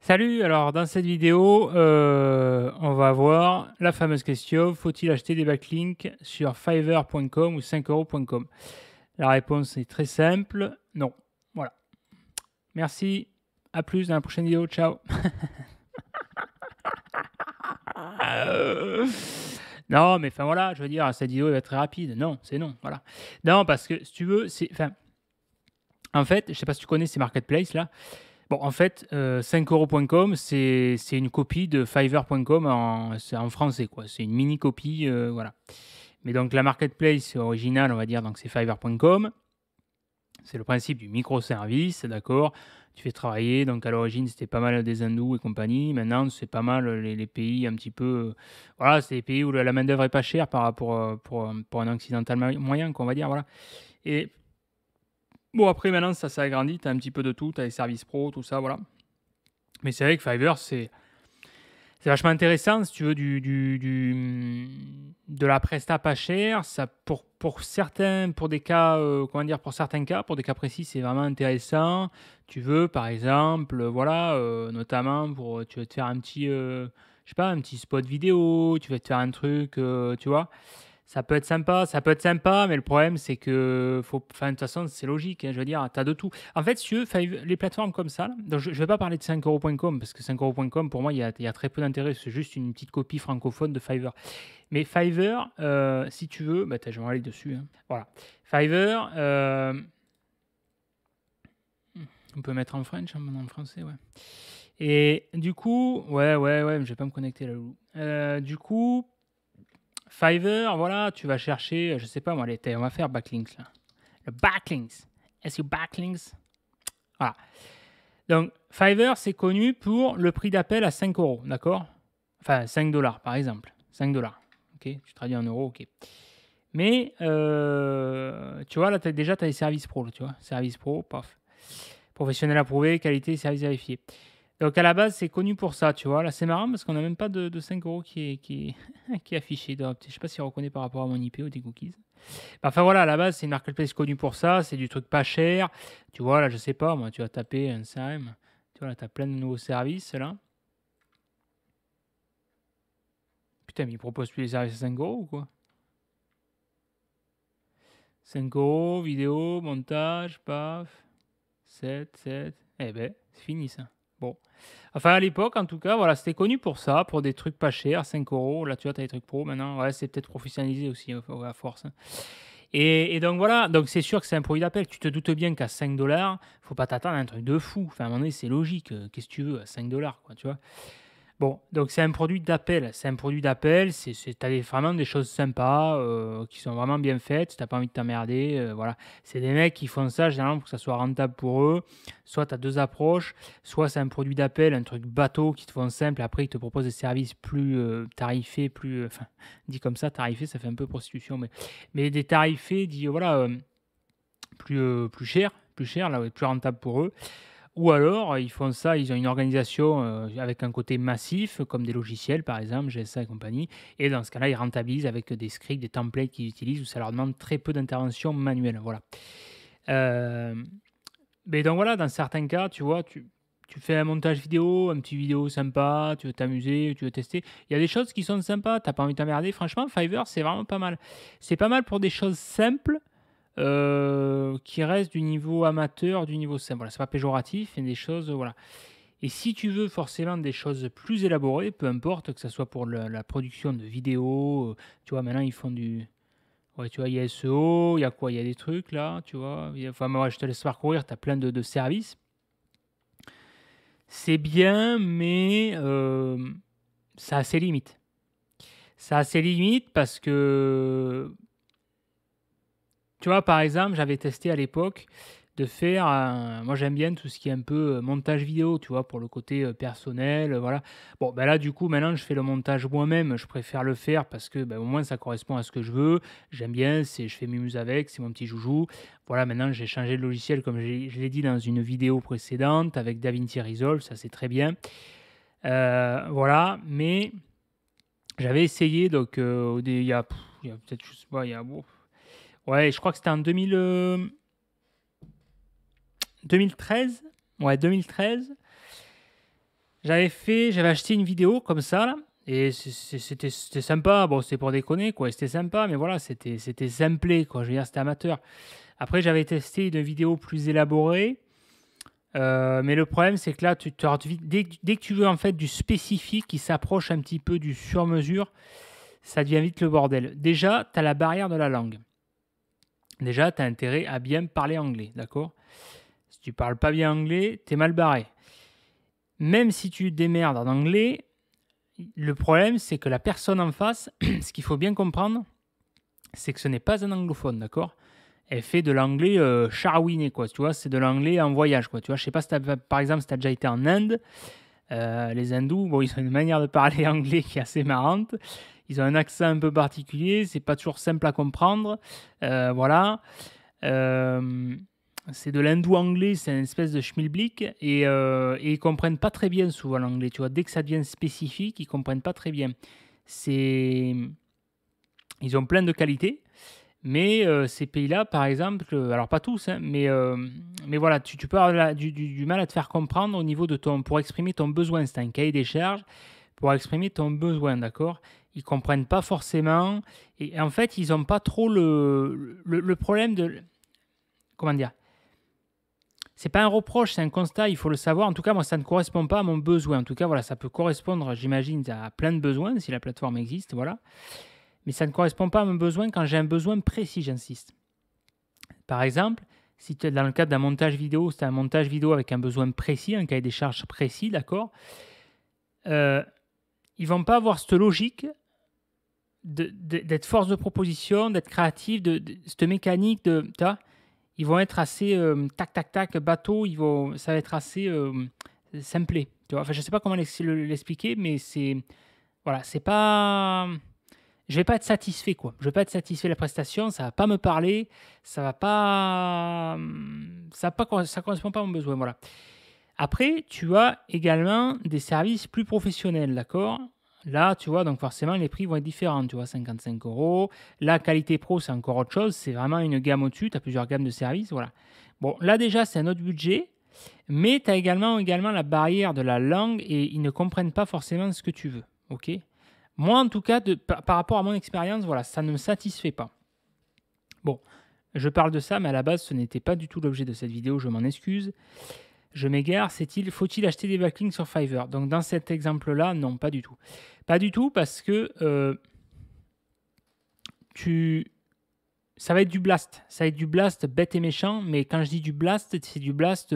Salut, alors dans cette vidéo, on va voir la fameuse question, faut-il acheter des backlinks sur Fiverr.com ou 5euros.com? La réponse est très simple, non. Voilà. Merci, à plus dans la prochaine vidéo, ciao. Non, mais enfin voilà, je veux dire, cette vidéo va être très rapide. Non, c'est non, voilà. Non, parce que si tu veux, c'est... En fait, je sais pas si tu connais ces marketplaces là. Bon, en fait, 5euros.com, c'est une copie de Fiverr.com c'est en français, quoi. C'est une mini copie, voilà. Mais donc, la marketplace originale, on va dire, donc c'est Fiverr.com. C'est le principe du microservice, d'accord. Tu fais travailler, donc à l'origine, c'était pas mal des hindous et compagnie. Maintenant, c'est pas mal les pays un petit peu... voilà, c'est les pays où la main-d'œuvre est pas chère par rapport pour un occidental moyen, qu'on va dire, voilà. Et bon, après, maintenant, ça s'est agrandi. Tu as un petit peu de tout. Tu as les services pro, tout ça, voilà. Mais c'est vrai que Fiverr, c'est vachement intéressant. Si tu veux de la presta pas chère, ça, pour certains, pour des cas, comment dire, pour certains cas, pour des cas précis, c'est vraiment intéressant. Tu veux, par exemple, voilà, notamment pour, tu veux te faire un petit, je sais pas, un petit spot vidéo, tu veux te faire un truc, tu vois. Ça peut être sympa, mais le problème, c'est que, enfin, de toute façon, c'est logique, hein, je veux dire, tu as de tout. En fait, si tu veux, les plateformes comme ça, là, donc je ne vais pas parler de 5euros.com, parce que 5euros.com, pour moi, il y a très peu d'intérêt, c'est juste une petite copie francophone de Fiverr. Mais Fiverr, si tu veux, bah, je vais aller dessus, hein. Voilà. Fiverr, on peut mettre en French, en français, ouais. Et du coup, ouais, je vais pas me connecter là. Du coup, Fiverr, voilà, tu vas chercher, je sais pas moi, on va faire backlinks là. Le backlinks. SEO backlinks. Voilà. Donc, Fiverr, c'est connu pour le prix d'appel à 5 euros, d'accord? Enfin, 5 dollars par exemple. 5 dollars. Ok, tu traduis en euros, ok. Mais, tu vois, là, déjà, tu as les services pro, tu vois. Services pro, paf. Professionnel approuvé, qualité, service vérifié. Donc, à la base, c'est connu pour ça, tu vois. Là, c'est marrant parce qu'on n'a même pas de 5 euros qui est affiché. Donc, je ne sais pas si on reconnaît par rapport à mon IP ou des cookies. Enfin, voilà, à la base, c'est une marketplace connue pour ça. C'est du truc pas cher. Tu vois, là, je sais pas, moi, tu vas taper un CRM. Tu vois, là, tu as plein de nouveaux services, là. Putain, mais ils proposent plus les services à 5 euros ou quoi? 5 euros, vidéo, montage, paf. 7. Eh ben, c'est fini ça. Bon. Enfin, à l'époque, en tout cas, voilà, c'était connu pour ça, pour des trucs pas chers, 5 euros. Là, tu vois, tu as des trucs pro. Maintenant, ouais, c'est peut-être professionnalisé aussi, à force, hein. Et donc, voilà. Donc, c'est sûr que c'est un produit d'appel. Tu te doutes bien qu'à 5 dollars, faut pas t'attendre à un truc de fou. Enfin, à un moment donné, c'est logique. Qu'est-ce que tu veux à 5 dollars, quoi, tu vois. Bon, donc c'est un produit d'appel. C'est un produit d'appel. T'as vraiment des choses sympas qui sont vraiment bien faites. Si t'as pas envie de t'emmerder, voilà. C'est des mecs qui font ça généralement pour que ça soit rentable pour eux. Soit tu as deux approches. Soit c'est un produit d'appel, un truc bateau qui te font simple. Après, ils te proposent des services plus tarifés, plus. Enfin, dit comme ça, tarifé, ça fait un peu prostitution. Mais des tarifés, dit voilà, plus cher, là, ouais, plus rentable pour eux. Ou alors, ils font ça, ils ont une organisation avec un côté massif, comme des logiciels, par exemple, GSA et compagnie. Et dans ce cas-là, ils rentabilisent avec des scripts, des templates qu'ils utilisent, où ça leur demande très peu d'intervention manuelle. Voilà. Mais donc voilà, dans certains cas, tu vois, tu fais un montage vidéo, un petit vidéo sympa, tu veux t'amuser, tu veux tester. Il y a des choses qui sont sympas, tu n'as pas envie de t'emmerder. Franchement, Fiverr, c'est vraiment pas mal. C'est pas mal pour des choses simples. Qui reste du niveau amateur, du niveau simple. Voilà, c'est pas péjoratif, il y a des choses, voilà. Et si tu veux forcément des choses plus élaborées, peu importe, que ce soit pour la production de vidéos, tu vois, maintenant ils font du... Ouais, tu vois, il y a SEO, il y a quoi? Il y a des trucs là, tu vois. Enfin, moi, je te laisse parcourir, tu as plein de services. C'est bien, mais ça a ses limites. Ça a ses limites parce que... Tu vois, par exemple, j'avais testé à l'époque de faire moi j'aime bien tout ce qui est un peu, montage vidéo, tu vois? Pour le côté, personnel, voilà. Bon, ben là, du coup, maintenant, je fais le montage moi-même. Je préfère le faire parce que, au moins, ça correspond à ce que je veux. J'aime bien, je fais muse avec, c'est mon petit joujou. Voilà, maintenant, j'ai changé de logiciel comme je l'ai dit dans une vidéo précédente avec DaVinci Resolve, ça, c'est très bien. Voilà, mais j'avais essayé donc, il y a peut-être, je sais pas, ouais, je crois que c'était en 2013. Ouais, 2013. J'avais acheté une vidéo comme ça, là, et c'était sympa. Bon, c'était pour déconner, quoi. C'était sympa, mais voilà, c'était simplé, quoi. Je veux dire, c'était amateur. Après, j'avais testé une vidéo plus élaborée, mais le problème, c'est que là, dès que tu veux en fait du spécifique qui s'approche un petit peu du sur-mesure, ça devient vite le bordel. Déjà, tu as la barrière de la langue. Déjà, tu as intérêt à bien parler anglais, d'accord? Si tu parles pas bien anglais, tu es mal barré. Même si tu te démerdes en anglais, le problème, c'est que la personne en face, ce qu'il faut bien comprendre, c'est que ce n'est pas un anglophone, d'accord? Elle fait de l'anglais charouiné, quoi. Tu vois, c'est de l'anglais en voyage, quoi. Tu vois, je sais pas si par exemple, si tu as déjà été en Inde. Les hindous, bon, ils ont une manière de parler anglais qui est assez marrante. Ils ont un accent un peu particulier, c'est pas toujours simple à comprendre. Voilà. C'est de l'hindou anglais, c'est une espèce de schmilblick, et ils comprennent pas très bien souvent l'anglais. Tu vois, dès que ça devient spécifique, ils comprennent pas très bien. C'est, ils ont plein de qualités, mais ces pays-là, par exemple, alors pas tous, hein, mais voilà, tu peux avoir du mal à te faire comprendre au niveau de pour exprimer ton besoin. C'est un cahier des charges pour exprimer ton besoin, d'accord? Ils comprennent pas forcément, et en fait, ils n'ont pas trop le problème de, comment dire? C'est pas un reproche, c'est un constat, il faut le savoir. En tout cas, moi, ça ne correspond pas à mon besoin. En tout cas, voilà, ça peut correspondre, j'imagine, à plein de besoins si la plateforme existe, voilà. Mais ça ne correspond pas à mon besoin quand j'ai un besoin précis, j'insiste. Par exemple, si tu es dans le cadre d'un montage vidéo, c'est un montage vidéo avec un besoin précis, un cahier des charges précis, d'accord, ils vont pas avoir cette logique d'être force de proposition, d'être créatif, cette mécanique de, tu vois, ils vont être assez tac tac tac bateau, ça va être assez simplé, tu vois. Enfin, je sais pas comment l'expliquer, mais voilà, c'est pas, je vais pas être satisfait, quoi. Je vais pas être satisfait de la prestation, ça va pas me parler, ça correspond pas à mon besoin, voilà. Après, tu as également des services plus professionnels, d'accord? Là, tu vois, donc forcément, les prix vont être différents, tu vois, 55 euros. La qualité pro, c'est encore autre chose, c'est vraiment une gamme au-dessus, tu as plusieurs gammes de services, voilà. Bon, là déjà, c'est un autre budget, mais tu as également la barrière de la langue, et ils ne comprennent pas forcément ce que tu veux, ok? Moi, en tout cas, par rapport à mon expérience, voilà, ça ne me satisfait pas. Bon, je parle de ça, mais à la base, ce n'était pas du tout l'objet de cette vidéo, je m'en excuse. Je m'égare, faut-il acheter des backlinks sur Fiverr? Donc dans cet exemple-là, non, pas du tout. Pas du tout parce que ça va être du blast. Ça va être du blast bête et méchant, mais quand je dis du blast, c'est du blast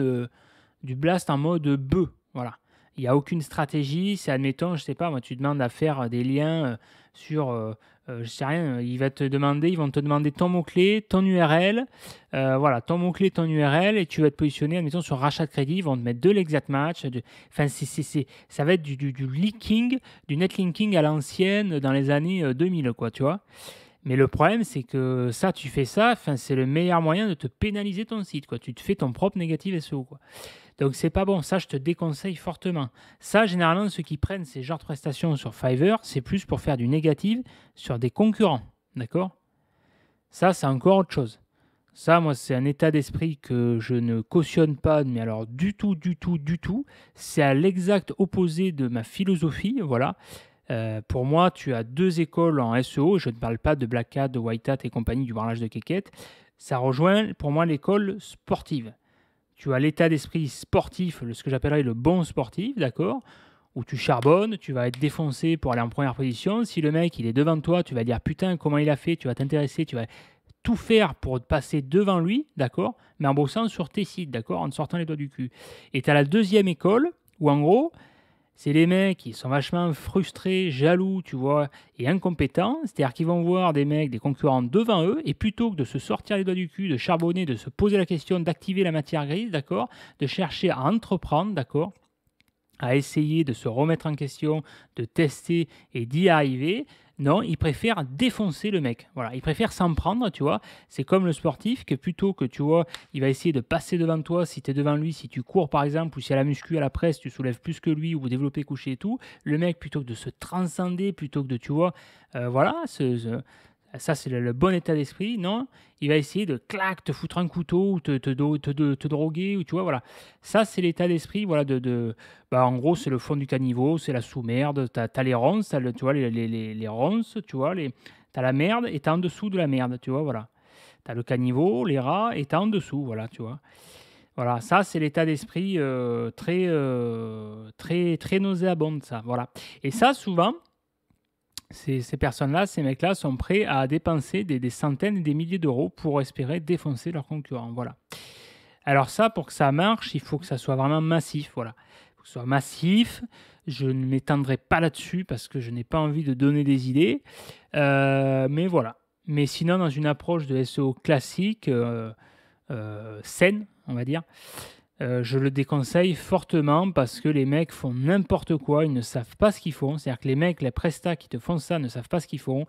en mode bœuf. Voilà. Il n'y a aucune stratégie. C'est, admettons, je sais pas, moi, tu demandes à faire des liens sur, je sais rien, ils vont te demander ton mot-clé, ton URL, voilà, ton mot-clé, ton URL, et tu vas te positionner, admettons, sur rachat de crédit, ils vont te mettre de l'exact match, enfin, ça va être du leaking, du netlinking à l'ancienne dans les années 2000, quoi, tu vois. Mais le problème, c'est que ça, tu fais ça, enfin, c'est le meilleur moyen de te pénaliser ton site, quoi. Tu te fais ton propre négatif SEO, quoi. Donc c'est pas bon, ça je te déconseille fortement. Ça, généralement, ceux qui prennent ces genres de prestations sur Fiverr, c'est plus pour faire du négatif sur des concurrents, d'accord? Ça, c'est encore autre chose. Ça, moi, c'est un état d'esprit que je ne cautionne pas, mais alors du tout, du tout, du tout. C'est à l'exact opposé de ma philosophie, voilà. Pour moi, tu as deux écoles en SEO, je ne parle pas de Black Hat, de White Hat et compagnie, du branlage de quéquette. Ça rejoint pour moi l'école sportive. Tu as l'état d'esprit sportif, ce que j'appellerais le bon sportif, d'accord? Où tu charbonnes, tu vas être défoncé pour aller en première position. Si le mec, il est devant toi, tu vas dire putain, comment il a fait, tu vas t'intéresser, tu vas tout faire pour passer devant lui, d'accord? Mais en bossant sur tes sites, d'accord? En te sortant les doigts du cul. Et tu as la deuxième école où en gros, C'est les mecs qui sont vachement frustrés, jaloux, tu vois, et incompétents. C'est-à-dire qu'ils vont voir des mecs, des concurrents devant eux, et plutôt que de se sortir les doigts du cul, de charbonner, de se poser la question, d'activer la matière grise, d'accord, de chercher à entreprendre, d'accord, à essayer de se remettre en question, de tester et d'y arriver. Non, il préfère défoncer le mec. Voilà, il préfère s'en prendre, tu vois. C'est comme le sportif que plutôt que, tu vois, il va essayer de passer devant toi si tu es devant lui, si tu cours par exemple, ou si à la muscu, à la presse, tu soulèves plus que lui, ou vous développez couché et tout. Le mec, plutôt que de se transcender, plutôt que de, tu vois, voilà, ça c'est le bon état d'esprit, non, il va essayer de clac, te foutre un couteau, ou te droguer, ou tu vois, voilà. Ça c'est l'état d'esprit, voilà, bah, en gros c'est le fond du caniveau, c'est la sous-merde, t'as les ronces, tu vois, les ronces, tu vois, t'as la merde, et t'as en dessous de la merde, tu vois, voilà. T'as le caniveau, les rats, et t'as en dessous, voilà, tu vois. Voilà, ça c'est l'état d'esprit très nauséabond, ça, voilà. Et ça, souvent, ces personnes-là, ces mecs-là sont prêts à dépenser des centaines et des milliers d'euros pour espérer défoncer leurs concurrents. Voilà. Alors ça, pour que ça marche, il faut que ça soit vraiment massif. Voilà. Il faut que ce soit massif. Je ne m'étendrai pas là-dessus parce que je n'ai pas envie de donner des idées. Mais voilà. Mais sinon, dans une approche de SEO classique, saine, on va dire, je le déconseille fortement parce que les mecs font n'importe quoi, ils ne savent pas ce qu'ils font. C'est-à-dire que les mecs, les prestats qui te font ça ne savent pas ce qu'ils font.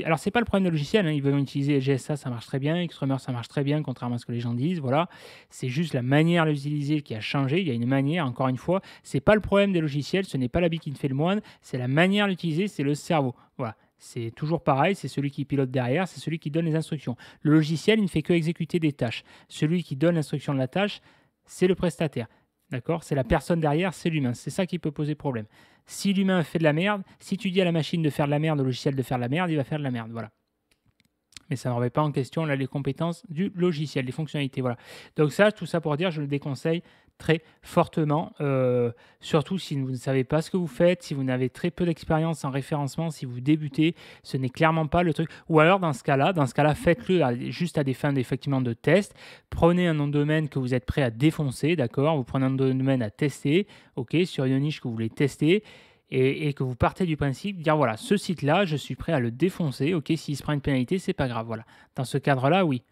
Alors, c'est pas le problème de logiciel, hein. Ils veulent utiliser GSA, ça marche très bien, Xrummer, ça marche très bien, contrairement à ce que les gens disent. Voilà. C'est juste la manière de l'utiliser qui a changé. Il y a une manière, encore une fois, c'est pas le problème des logiciels, ce n'est pas l'habit qui ne fait le moine, c'est la manière d'utiliser, c'est le cerveau. Voilà. C'est toujours pareil, c'est celui qui pilote derrière, c'est celui qui donne les instructions. Le logiciel, il ne fait que exécuter des tâches. Celui qui donne l'instruction de la tâche, c'est le prestataire. D'accord? C'est la personne derrière, c'est l'humain. C'est ça qui peut poser problème. Si l'humain fait de la merde, si tu dis à la machine de faire de la merde, au logiciel de faire de la merde, il va faire de la merde. Voilà. Mais ça ne remet pas en question là, les compétences du logiciel, les fonctionnalités. Voilà. Donc ça, tout ça pour dire, je le déconseille très fortement, surtout si vous ne savez pas ce que vous faites, si vous n'avez très peu d'expérience en référencement, si vous débutez, ce n'est clairement pas le truc. Ou alors dans ce cas-là, faites-le juste à des fins effectivement de test. Prenez un nom de domaine que vous êtes prêt à défoncer, d'accord? Vous prenez un nom de domaine à tester, ok, sur une niche que vous voulez tester. Et que vous partez du principe de dire voilà, ce site-là, je suis prêt à le défoncer. Ok, s'il se prend une pénalité, c'est pas grave. Voilà. Dans ce cadre-là, oui.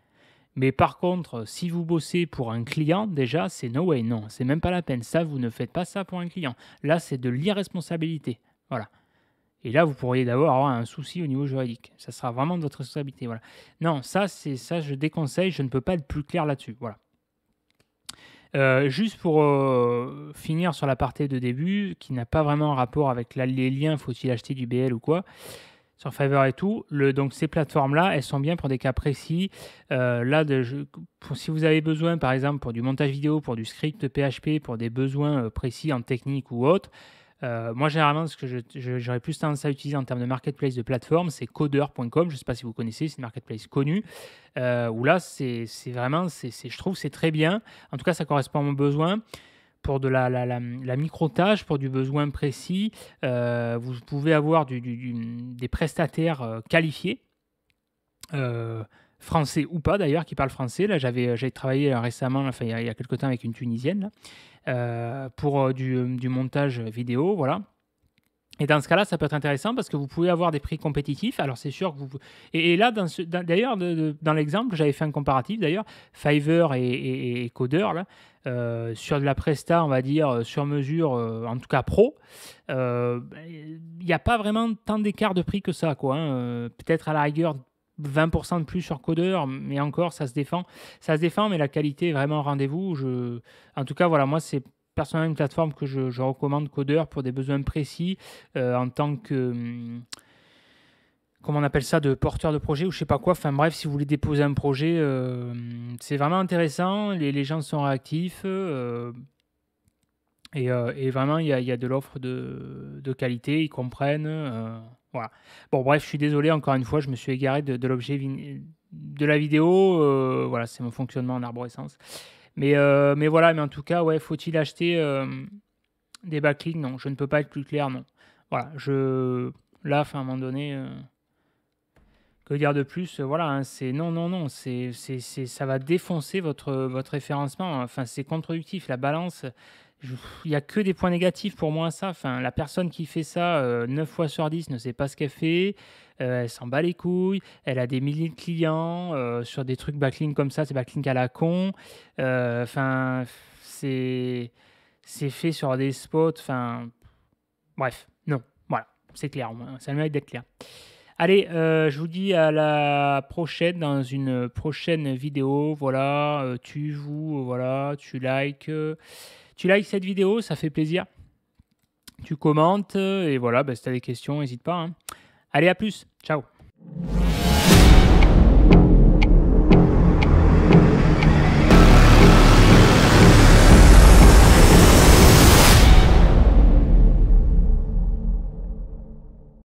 Mais par contre, si vous bossez pour un client, déjà, c'est no way, non, c'est même pas la peine. Ça, vous ne faites pas ça pour un client. Là, c'est de l'irresponsabilité. Voilà. Et là, vous pourriez d'abord avoir un souci au niveau juridique. Ça sera vraiment de votre responsabilité. Voilà. Non, ça, je déconseille. Je ne peux pas être plus clair là-dessus. Voilà. Juste pour finir sur la partie de début, qui n'a pas vraiment un rapport avec les liens, faut-il acheter du BL ou quoi, sur Fiverr et tout. Donc ces plateformes-là, elles sont bien pour des cas précis. Là, si vous avez besoin, par exemple, pour du montage vidéo, pour du script PHP, pour des besoins précis en technique ou autre, moi, généralement, ce que j'aurais plus tendance à utiliser en termes de marketplace de plateforme, c'est coder.com. Je ne sais pas si vous connaissez, c'est une marketplace connue. Où là, c'est vraiment, je trouve, c'est très bien. En tout cas, ça correspond à mon besoin. Pour de la micro-tâche, pour du besoin précis, vous pouvez avoir des prestataires qualifiés, français ou pas d'ailleurs, qui parlent français. Là, j'avais travaillé récemment, enfin, il y a quelque temps avec une Tunisienne, là, pour du montage vidéo, voilà. Et dans ce cas-là, ça peut être intéressant parce que vous pouvez avoir des prix compétitifs. Alors, c'est sûr que vous. Et là, d'ailleurs, dans l'exemple, j'avais fait un comparatif d'ailleurs, Fiverr et Coder, là, sur de la presta, on va dire, sur mesure, en tout cas pro. Il n'y a pas vraiment tant d'écart de prix que ça, quoi, hein. Peut-être à la rigueur 20% de plus sur Coder, mais encore, ça se défend. Ça se défend, mais la qualité est vraiment au rendez-vous. En tout cas, voilà, moi, c'est personnellement une plateforme que je recommande, Coder, pour des besoins précis, en tant que, comment on appelle ça, de porteur de projet ou je sais pas quoi. Enfin bref, si vous voulez déposer un projet, c'est vraiment intéressant. Les gens sont réactifs. Et vraiment, il y a de l'offre de qualité, ils comprennent. Voilà. Bon, bref, je suis désolé, encore une fois, je me suis égaré de l'objet de la vidéo. Voilà, c'est mon fonctionnement en arborescence. Mais voilà, mais en tout cas, ouais, faut-il acheter des backlinks? Non, je ne peux pas être plus clair, non. Voilà, là, enfin, à un moment donné, que dire de plus? Voilà, hein, c'est non, non, non, ça va défoncer votre référencement. Enfin, c'est contre-productif. La balance, Il n'y a que des points négatifs pour moi, ça. Enfin, la personne qui fait ça 9 fois sur 10 ne sait pas ce qu'elle fait. Elle s'en bat les couilles. Elle a des milliers de clients sur des trucs backlink comme ça. C'est backlink à la con. Enfin, c'est fait sur des spots. Enfin, bref, non. Voilà, c'est clair. Ça a le mérite d'être clair. Allez, je vous dis à la prochaine dans une prochaine vidéo. Voilà, voilà, tu likes cette vidéo, ça fait plaisir. Tu commentes et voilà, si tu as des questions, n'hésite pas. Hein. Allez, à plus. Ciao.